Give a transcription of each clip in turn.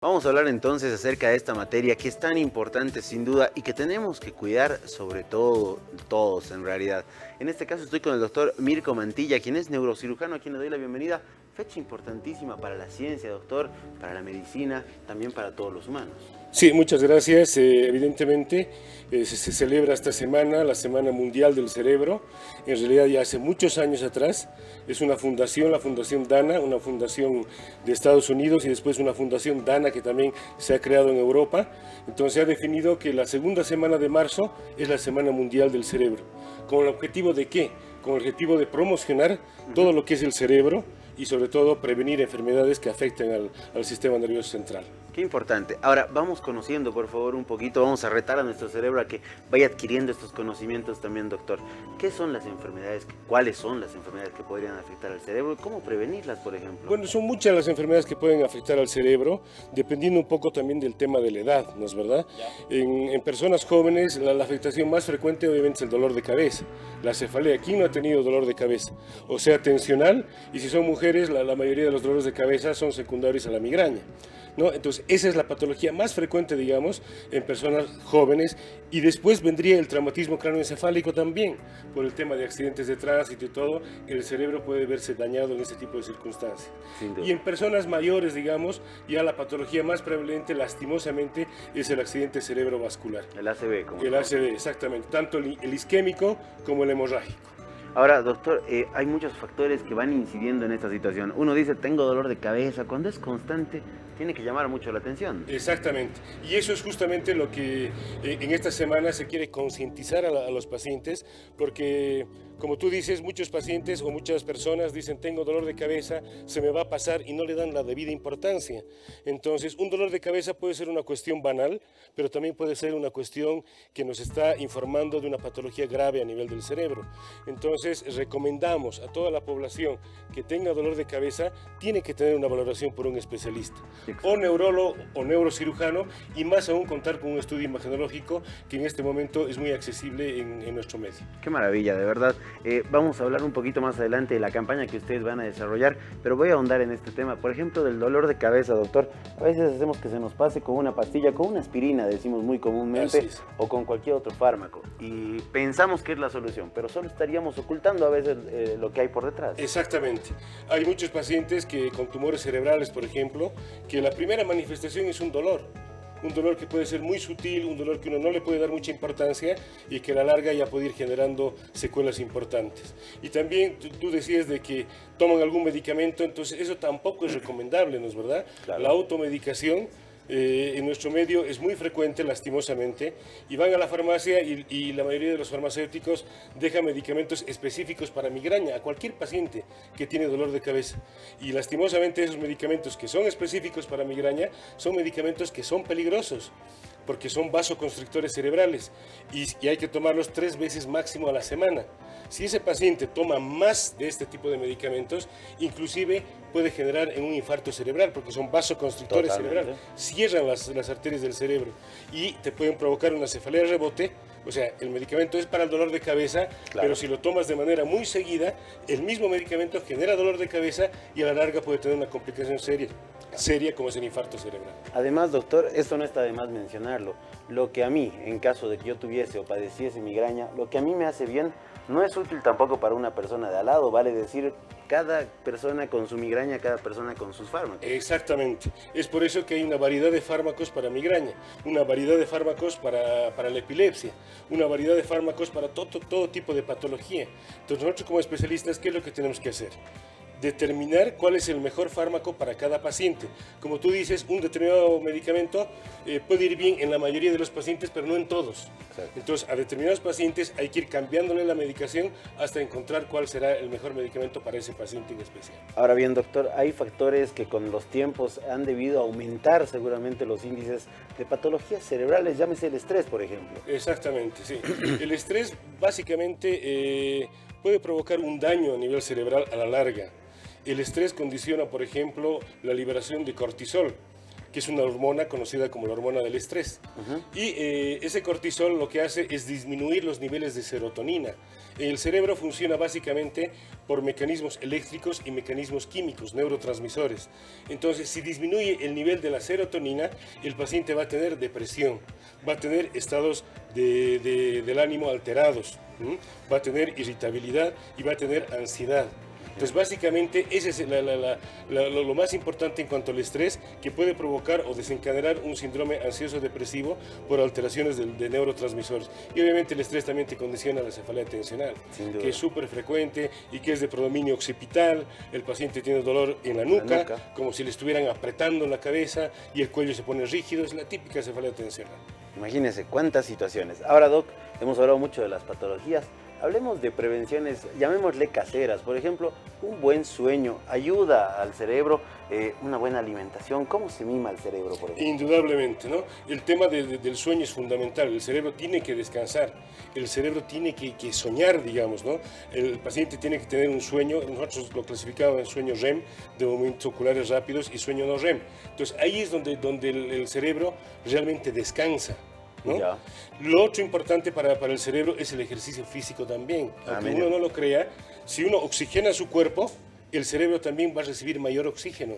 Vamos a hablar entonces acerca de esta materia que es tan importante sin duda y que tenemos que cuidar sobre todo todos en realidad. En este caso estoy con el doctor Mirko Mantilla, quien es neurocirujano, a quien le doy la bienvenida. Fecha importantísima para la ciencia, doctor, para la medicina, también para todos los humanos. Sí, muchas gracias. Evidentemente se celebra esta semana, la Semana Mundial del Cerebro. En realidad ya hace muchos años atrás es una fundación, la Fundación Dana, una fundación de Estados Unidos y después una fundación Dana que también se ha creado en Europa. Entonces se ha definido que la segunda semana de marzo es la Semana Mundial del Cerebro. ¿Con el objetivo de qué? Con el objetivo de promocionar todo lo que es el cerebro y sobre todo prevenir enfermedades que afecten al sistema nervioso central. Qué importante. Ahora vamos conociendo, por favor, un poquito, vamos a retar a nuestro cerebro a que vaya adquiriendo estos conocimientos también, doctor. ¿Qué son las enfermedades? ¿Cuáles son las enfermedades que podrían afectar al cerebro? ¿Cómo prevenirlas, por ejemplo? Bueno, son muchas las enfermedades que pueden afectar al cerebro, dependiendo un poco también del tema de la edad, ¿no es verdad? En personas jóvenes, la afectación más frecuente obviamente es el dolor de cabeza, la cefalea. ¿Quién no ha tenido dolor de cabeza? O sea, tensional, y si son mujeres, la mayoría de los dolores de cabeza son secundarios a la migraña, ¿no? Entonces, esa es la patología más frecuente, digamos, en personas jóvenes, y después vendría el traumatismo cráneoencefálico también, por el tema de accidentes de tránsito y todo, el cerebro puede verse dañado en ese tipo de circunstancias. Y en personas mayores, digamos, ya la patología más prevalente, lastimosamente, es el accidente cerebrovascular. El ACV, como El ACV, exactamente, tanto el isquémico como el hemorrágico. Ahora, doctor, hay muchos factores que van incidiendo en esta situación. Uno dice, tengo dolor de cabeza. Cuando es constante, tiene que llamar mucho la atención. Exactamente. Y eso es justamente lo que en esta semana se quiere concientizar a los pacientes, porque, como tú dices, muchos pacientes o muchas personas dicen, tengo dolor de cabeza, se me va a pasar, y no le dan la debida importancia. Entonces, un dolor de cabeza puede ser una cuestión banal, pero también puede ser una cuestión que nos está informando de una patología grave a nivel del cerebro. Entonces, recomendamos a toda la población que tenga dolor de cabeza, tiene que tener una valoración por un especialista, o neurólogo o neurocirujano, y más aún contar con un estudio imagenológico que en este momento es muy accesible en nuestro medio. Qué maravilla, de verdad. Vamos a hablar un poquito más adelante de la campaña que ustedes van a desarrollar, pero voy a ahondar en este tema. Por ejemplo, del dolor de cabeza, doctor. A veces hacemos que se nos pase con una pastilla, con una aspirina, decimos muy comúnmente, o con cualquier otro fármaco. Y pensamos que es la solución, pero solo estaríamos ocultando a veces lo que hay por detrás. Exactamente. Hay muchos pacientes que con tumores cerebrales, por ejemplo, que la primera manifestación es un dolor que puede ser muy sutil, un dolor que uno no le puede dar mucha importancia y que a la larga ya puede ir generando secuelas importantes. Y también tú decías de que toman algún medicamento, entonces eso tampoco es recomendable, ¿no es verdad? Claro. La automedicación en nuestro medio es muy frecuente, lastimosamente, y van a la farmacia y la mayoría de los farmacéuticos dejan medicamentos específicos para migraña a cualquier paciente que tiene dolor de cabeza. Y lastimosamente esos medicamentos que son específicos para migraña son medicamentos que son peligrosos, porque son vasoconstrictores cerebrales y hay que tomarlos 3 veces máximo a la semana. Si ese paciente toma más de este tipo de medicamentos, inclusive puede generar en un infarto cerebral, porque son vasoconstrictores cerebrales, cierran las arterias del cerebro y te pueden provocar una cefalea de rebote. O sea, el medicamento es para el dolor de cabeza, pero si lo tomas de manera muy seguida, el mismo medicamento genera dolor de cabeza y a la larga puede tener una complicación seria como es el infarto cerebral. Además, doctor, esto no está de más mencionarlo. Lo que a mí, en caso de que yo tuviese o padeciese migraña, lo que a mí me hace bien no es útil tampoco para una persona de al lado, vale decir, cada persona con su migraña, cada persona con sus fármacos. Exactamente. Es por eso que hay una variedad de fármacos para migraña, una variedad de fármacos para la epilepsia, una variedad de fármacos para todo tipo de patología. Entonces nosotros como especialistas, ¿qué es lo que tenemos que hacer? Determinar cuál es el mejor fármaco para cada paciente. Como tú dices, un determinado medicamento puede ir bien en la mayoría de los pacientes, pero no en todos. Exacto. Entonces, a determinados pacientes hay que ir cambiándole la medicación hasta encontrar cuál será el mejor medicamento para ese paciente en especial. Ahora bien, doctor, hay factores que con los tiempos han debido aumentar seguramente los índices de patologías cerebrales, llámese el estrés, por ejemplo. Exactamente, sí. El estrés básicamente puede provocar un daño a nivel cerebral a la larga. El estrés condiciona, por ejemplo, la liberación de cortisol, que es una hormona conocida como la hormona del estrés. Y ese cortisol lo que hace es disminuir los niveles de serotonina. El cerebro funciona básicamente por mecanismos eléctricos y mecanismos químicos, neurotransmisores. Entonces, si disminuye el nivel de la serotonina, el paciente va a tener depresión, va a tener estados del ánimo alterados, va a tener irritabilidad y va a tener ansiedad. Entonces, básicamente, ese es lo más importante en cuanto al estrés, que puede provocar o desencadenar un síndrome ansioso-depresivo por alteraciones de neurotransmisores. Y obviamente el estrés también te condiciona la cefalea tensional, que es súper frecuente y que es de predominio occipital. El paciente tiene dolor en la nuca, como si le estuvieran apretando la cabeza, y el cuello se pone rígido. Es la típica cefalea tensional. Imagínense cuántas situaciones. Ahora, Doc, hemos hablado mucho de las patologías. Hablemos de prevenciones, llamémosle caseras. Por ejemplo, un buen sueño ayuda al cerebro, una buena alimentación. ¿Cómo se mima el cerebro, por ejemplo? Indudablemente, ¿no? El tema del sueño es fundamental. El cerebro tiene que descansar, el cerebro tiene que soñar, digamos, ¿no? El paciente tiene que tener un sueño. Nosotros lo clasificamos en sueño REM, de movimientos oculares rápidos, y sueño no REM. Entonces ahí es donde el cerebro realmente descansa, ¿no? Ya. Lo otro importante para el cerebro es el ejercicio físico también. Aunque uno no lo crea, si uno oxigena su cuerpo, el cerebro también va a recibir mayor oxígeno.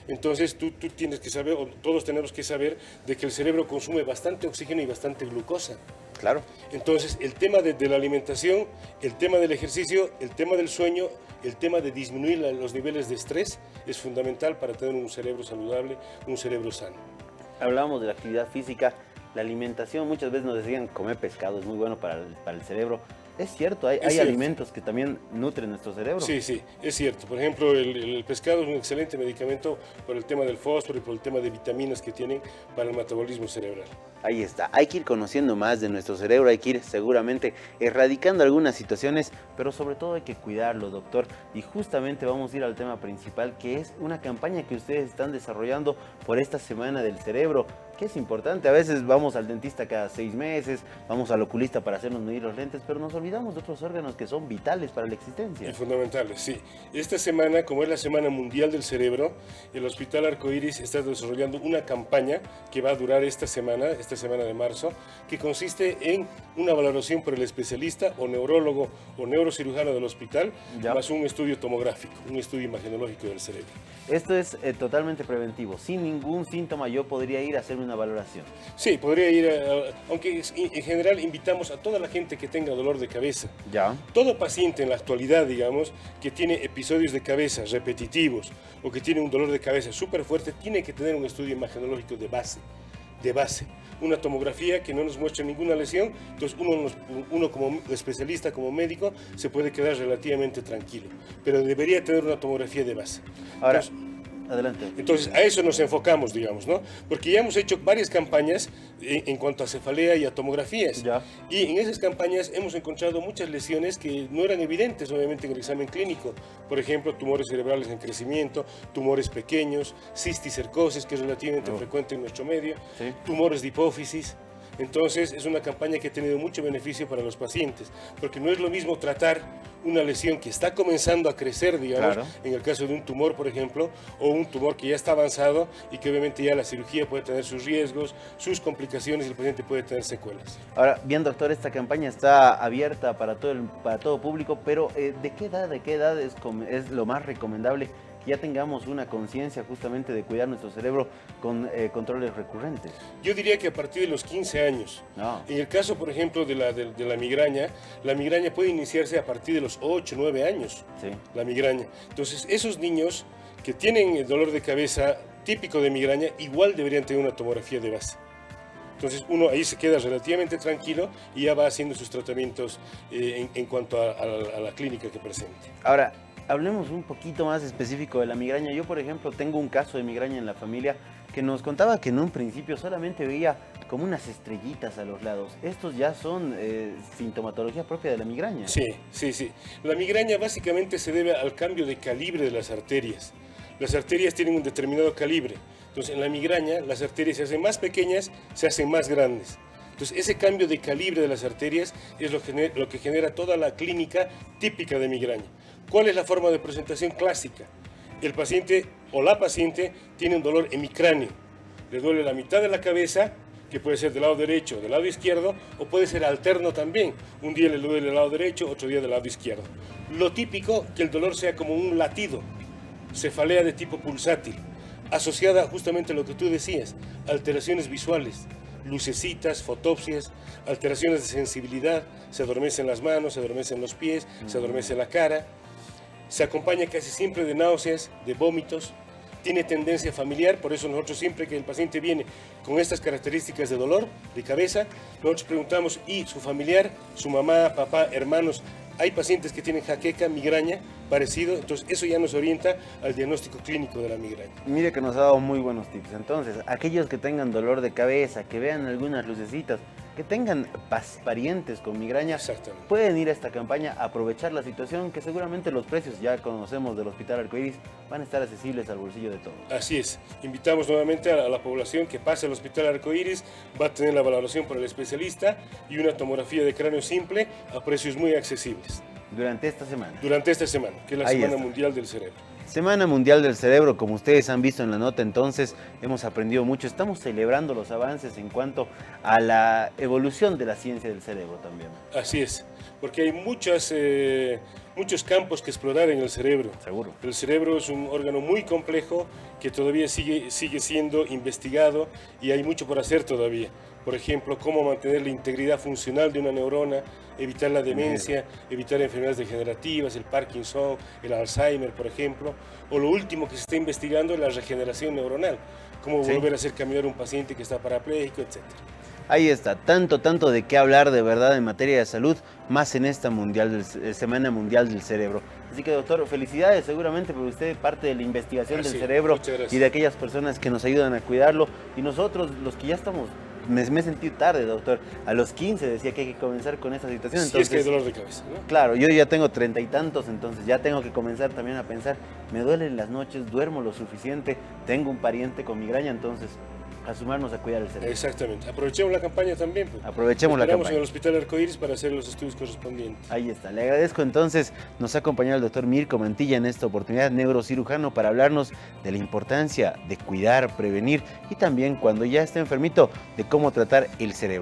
Entonces tú tienes que saber, o todos tenemos que saber, de que el cerebro consume bastante oxígeno y bastante glucosa. Claro. Entonces el tema de la alimentación, el tema del ejercicio, el tema del sueño, el tema de disminuir los niveles de estrés es fundamental para tener un cerebro saludable, un cerebro sano. Hablábamos de la actividad física, la alimentación. Muchas veces nos decían comer pescado es muy bueno para el cerebro. Es cierto, hay cierto. alimentos que también nutren nuestro cerebro. Sí, sí, es cierto. Por ejemplo, el pescado es un excelente medicamento por el tema del fósforo y por el tema de vitaminas que tienen para el metabolismo cerebral. Ahí está, hay que ir conociendo más de nuestro cerebro, hay que ir seguramente erradicando algunas situaciones, pero sobre todo hay que cuidarlo, doctor. Y justamente vamos a ir al tema principal, que es una campaña que ustedes están desarrollando por esta Semana del Cerebro, que es importante. A veces vamos al dentista cada 6 meses, vamos al oculista para hacernos medir los lentes, pero nos olvidamos de otros órganos que son vitales para la existencia. Y fundamentales, sí. Esta semana, como es la Semana Mundial del Cerebro, el Hospital Arcoíris está desarrollando una campaña que va a durar esta semana de marzo, que consiste en una valoración por el especialista o neurólogo o neurocirujano del hospital, más un estudio tomográfico, un estudio imagenológico del cerebro. Esto es totalmente preventivo. Sin ningún síntoma yo podría ir a hacerme una valoración. Sí, podría ir, aunque en general invitamos a toda la gente que tenga dolor de cabeza. Ya. Todo paciente en la actualidad, digamos, que tiene episodios de cabeza repetitivos o que tiene un dolor de cabeza súper fuerte, tiene que tener un estudio imagenológico de base. Una tomografía que no nos muestre ninguna lesión. Entonces uno como especialista, como médico, se puede quedar relativamente tranquilo, pero debería tener una tomografía de base. Ahora, adelante. Entonces a eso nos enfocamos, digamos, ¿no? Porque ya hemos hecho varias campañas en cuanto a cefalea y a tomografías. Ya. Y en esas campañas hemos encontrado muchas lesiones que no eran evidentes, obviamente, en el examen clínico. Por ejemplo, tumores cerebrales en crecimiento, tumores pequeños, cisticercosis, que es relativamente frecuente en nuestro medio, Sí. tumores de hipófisis. Entonces es una campaña que ha tenido mucho beneficio para los pacientes, porque no es lo mismo tratar una lesión que está comenzando a crecer, digamos, Claro. en el caso de un tumor, por ejemplo, o un tumor que ya está avanzado y que obviamente ya la cirugía puede tener sus riesgos, sus complicaciones y el paciente puede tener secuelas. Ahora, bien, doctor, esta campaña está abierta para todo público, pero ¿de qué edad es lo más recomendable que ya tengamos una conciencia justamente de cuidar nuestro cerebro con controles recurrentes? Yo diría que a partir de los 15 años. No. En el caso, por ejemplo, de la migraña puede iniciarse a partir de los 8, 9 años, Sí. la migraña. Entonces, esos niños que tienen el dolor de cabeza típico de migraña, igual deberían tener una tomografía de base. Entonces uno ahí se queda relativamente tranquilo y ya va haciendo sus tratamientos en cuanto a la clínica que presente. Ahora, hablemos un poquito más específico de la migraña. Yo, por ejemplo, tengo un caso de migraña en la familia que nos contaba que en un principio solamente veía como unas estrellitas a los lados. Estos ya son sintomatología propia de la migraña. Sí, sí, sí. La migraña básicamente se debe al cambio de calibre de las arterias. Las arterias tienen un determinado calibre. Entonces, en la migraña, las arterias se hacen más pequeñas, se hacen más grandes. Entonces, ese cambio de calibre de las arterias es lo que genera toda la clínica típica de migraña. ¿Cuál es la forma de presentación clásica? El paciente o la paciente tiene un dolor hemicráneo. le duele la mitad de la cabeza, que puede ser del lado derecho o del lado izquierdo, o puede ser alterno también. Un día le duele del lado derecho, otro día del lado izquierdo. Lo típico, que el dolor sea como un latido, cefalea de tipo pulsátil, asociada justamente a lo que tú decías, alteraciones visuales, lucecitas, fotopsias, alteraciones de sensibilidad, se adormecen las manos, se adormecen los pies, se adormece la cara, se acompaña casi siempre de náuseas, de vómitos, tiene tendencia familiar, por eso nosotros siempre que el paciente viene con estas características de dolor de cabeza, nosotros preguntamos, ¿y su familiar, su mamá, papá, hermanos? Hay pacientes que tienen jaqueca, migraña, parecido, entonces eso ya nos orienta al diagnóstico clínico de la migraña. Mire que nos ha dado muy buenos tips. Entonces, aquellos que tengan dolor de cabeza, que vean algunas lucecitas, que tengan parientes con migraña, pueden ir a esta campaña, aprovechar la situación, que seguramente los precios ya conocemos del Hospital Arcoíris van a estar accesibles al bolsillo de todos. Así es. Invitamos nuevamente a la población que pase al Hospital Arcoíris, va a tener la valoración por el especialista y una tomografía de cráneo simple a precios muy accesibles. Durante esta semana. Durante esta semana, que es la Semana Mundial del Cerebro. Semana Mundial del Cerebro, como ustedes han visto en la nota, entonces hemos aprendido mucho. Estamos celebrando los avances en cuanto a la evolución de la ciencia del cerebro también. Así es, porque hay muchos campos que explorar en el cerebro. Seguro. El cerebro es un órgano muy complejo que todavía sigue siendo investigado y hay mucho por hacer todavía. Por ejemplo, cómo mantener la integridad funcional de una neurona, evitar la demencia, evitar enfermedades degenerativas, el Parkinson, el Alzheimer, por ejemplo. O lo último que se está investigando es la regeneración neuronal, cómo volver a hacer caminar a un paciente que está parapléjico, etc. Ahí está, tanto de qué hablar de verdad en materia de salud, más en esta Semana Mundial del Cerebro. Así que, doctor, felicidades seguramente por usted, parte de la investigación del cerebro y de aquellas personas que nos ayudan a cuidarlo. Y nosotros, los que ya estamos, me sentí tarde, doctor, a los 15 decía que hay que comenzar con esta situación. Entonces, es que hay dolor de cabeza, ¿no? Claro, yo ya tengo 30 y tantos, entonces ya tengo que comenzar también a pensar, me duelen las noches, duermo lo suficiente, tengo un pariente con migraña, entonces a sumarnos a cuidar el cerebro. Exactamente. Aprovechemos la campaña también. Pues. Aprovechemos la campaña. En el Hospital Arcoíris para hacer los estudios correspondientes. Ahí está. Le agradezco entonces. Nos ha acompañado el doctor Mirko Mantilla en esta oportunidad, neurocirujano, para hablarnos de la importancia de cuidar, prevenir y también cuando ya esté enfermito, de cómo tratar el cerebro.